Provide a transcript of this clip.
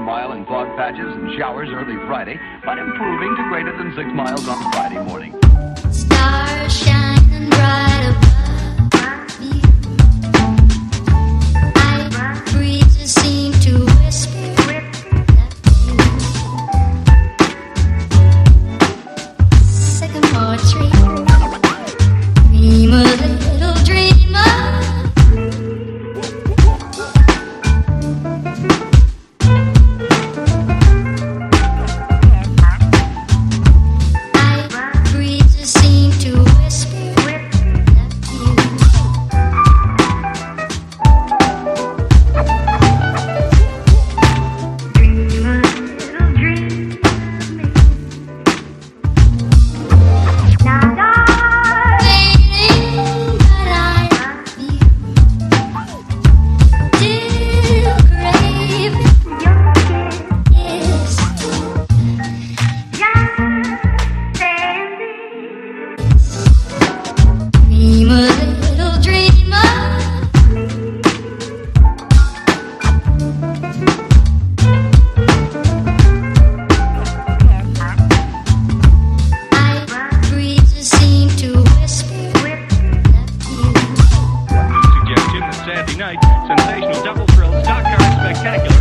mile in fog patches and showers early Friday, but improving to greater than 6 miles on Friday morning. Stars shining bright above me. Night breezes seem to whisper that you. Sycamore tree. Dream a little dreamer. Night breezes seem to whisper that you. Dream a little dream of me. Now, darling, but I love you. Still craving your kiss. Dream a little dreamer. Night breezes seem to whisper that you. Suggestion that Saturday night, sensational double thrill, stock car spectacular.